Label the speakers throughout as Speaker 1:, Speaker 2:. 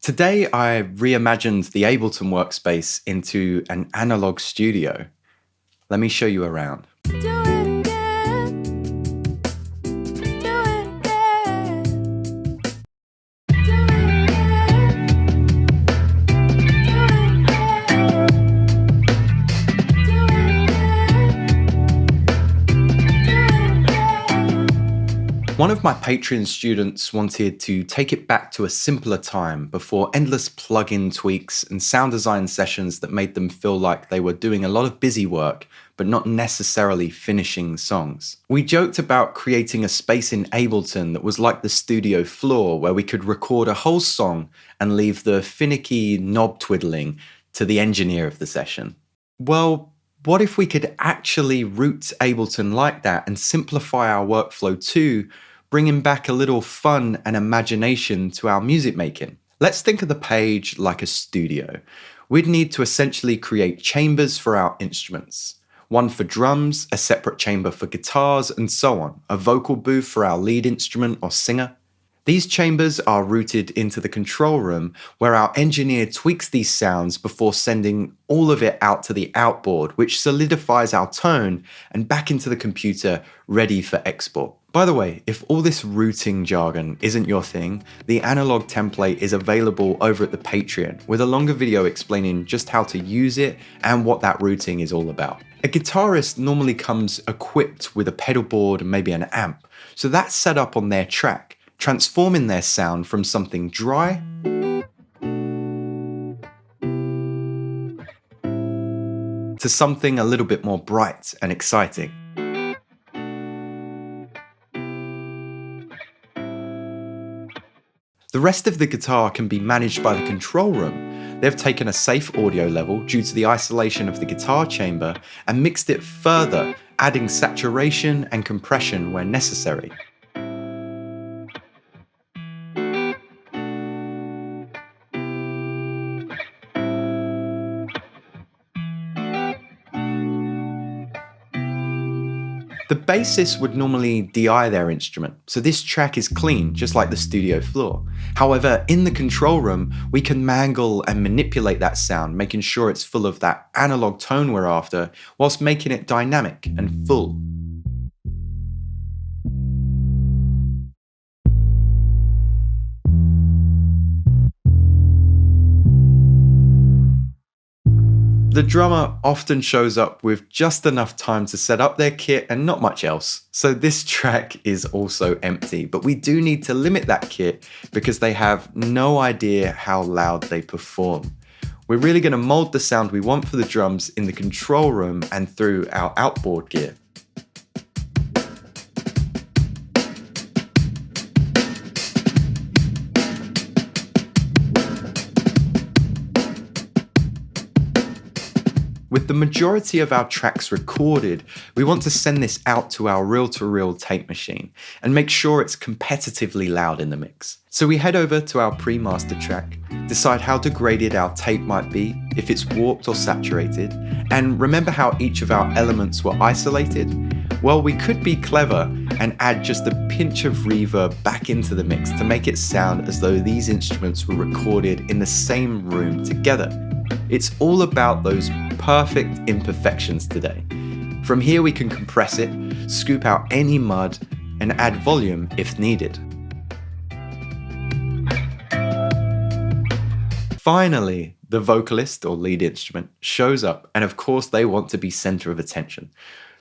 Speaker 1: Today, I reimagined the Ableton workspace into an analog studio. Let me show you around.
Speaker 2: Do it again. Do it again. Do it again. Do it again. Do it again.
Speaker 1: One of my Patreon students wanted to take it back to a simpler time before endless plug-in tweaks and sound design sessions that made them feel like they were doing a lot of busy work, but not necessarily finishing songs. We joked about creating a space in Ableton that was like the studio floor, where we could record a whole song and leave the finicky knob twiddling to the engineer of the session. Well, what if we could actually route Ableton like that and simplify our workflow too, bringing back a little fun and imagination to our music making? Let's think of the page like a studio. We'd need to essentially create chambers for our instruments. One for drums, a separate chamber for guitars, and so on. A vocal booth for our lead instrument or singer. These chambers are routed into the control room, where our engineer tweaks these sounds before sending all of it out to the outboard, which solidifies our tone and back into the computer, ready for export. By the way, if all this routing jargon isn't your thing, the analog template is available over at the Patreon, with a longer video explaining just how to use it and what that routing is all about. A guitarist normally comes equipped with a pedal board and maybe an amp, so that's set up on their track, transforming their sound from something dry to something a little bit more bright and exciting. The rest of the guitar can be managed by the control room. They've taken a safe audio level due to the isolation of the guitar chamber and mixed it further, adding saturation and compression where necessary. The bassist would normally DI their instrument, so this track is clean, just like the studio floor. However, in the control room, we can mangle and manipulate that sound, making sure it's full of that analog tone we're after, whilst making it dynamic and full. The drummer often shows up with just enough time to set up their kit and not much else. So this track is also empty, but we do need to limit that kit because they have no idea how loud they perform. We're really going to mold the sound we want for the drums in the control room and through our outboard gear. With the majority of our tracks recorded, we want to send this out to our reel-to-reel tape machine and make sure it's competitively loud in the mix. So we head over to our pre-master track, decide how degraded our tape might be, if it's warped or saturated, and remember how each of our elements were isolated? Well, we could be clever and add just a pinch of reverb back into the mix to make it sound as though these instruments were recorded in the same room together. It's all about those perfect imperfections today. From here we can compress it, scoop out any mud, and add volume if needed. Finally, the vocalist or lead instrument shows up, and of course they want to be center of attention.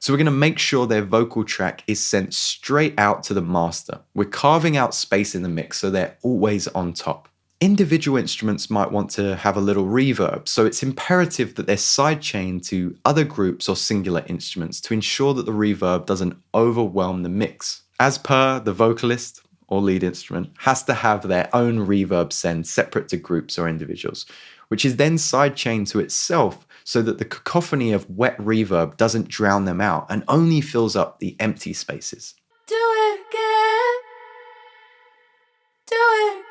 Speaker 1: So we're going to make sure their vocal track is sent straight out to the master. We're carving out space in the mix so they're always on top. Individual instruments might want to have a little reverb, so it's imperative that they're sidechained to other groups or singular instruments to ensure that the reverb doesn't overwhelm the mix. As per, the vocalist or lead instrument has to have their own reverb send separate to groups or individuals, which is then sidechained to itself so that the cacophony of wet reverb doesn't drown them out and only fills up the empty spaces.
Speaker 2: Do it again. Do it again.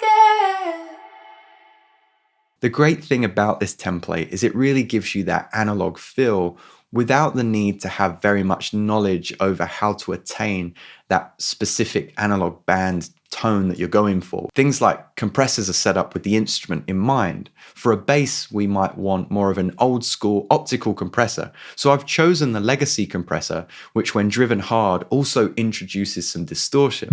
Speaker 1: The great thing about this template is it really gives you that analog feel without the need to have very much knowledge over how to attain that specific analog band tone that you're going for. Things like compressors are set up with the instrument in mind. For a bass, we might want more of an old school optical compressor. So I've chosen the legacy compressor, which when driven hard also introduces some distortion.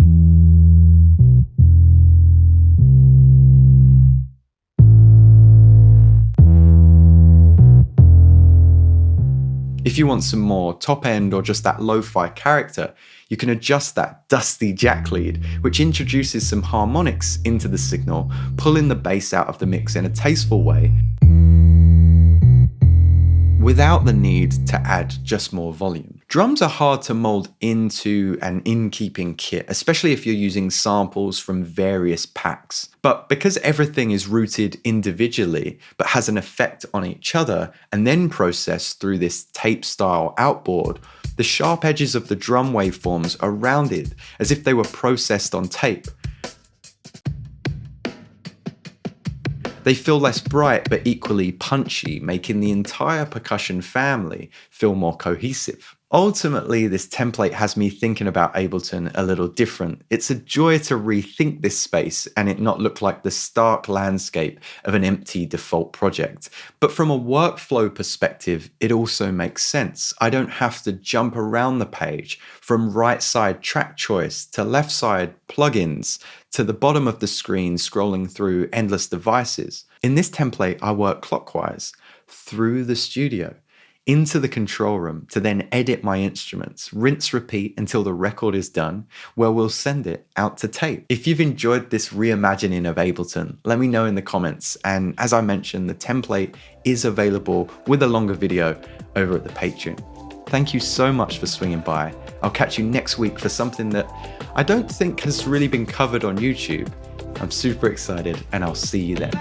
Speaker 1: If you want some more top end or just that lo-fi character, you can adjust that dusty jack lead, which introduces some harmonics into the signal, pulling the bass out of the mix in a tasteful way, without the need to add just more volume. Drums are hard to mold into an in-keeping kit, especially if you're using samples from various packs. But because everything is rooted individually, but has an effect on each other, and then processed through this tape-style outboard, the sharp edges of the drum waveforms are rounded as if they were processed on tape. They feel less bright but equally punchy, making the entire percussion family feel more cohesive. Ultimately, this template has me thinking about Ableton a little different. It's a joy to rethink this space and it not look like the stark landscape of an empty default project. But from a workflow perspective, it also makes sense. I don't have to jump around the page from right side track choice to left side plugins to the bottom of the screen scrolling through endless devices. In this template, I work clockwise through the studio, into the control room to then edit my instruments, rinse, repeat until the record is done, where we'll send it out to tape. If you've enjoyed this reimagining of Ableton, let me know in the comments. And as I mentioned, the template is available with a longer video over at the Patreon. Thank you so much for swinging by. I'll catch you next week for something that I don't think has really been covered on YouTube. I'm super excited and I'll see you then.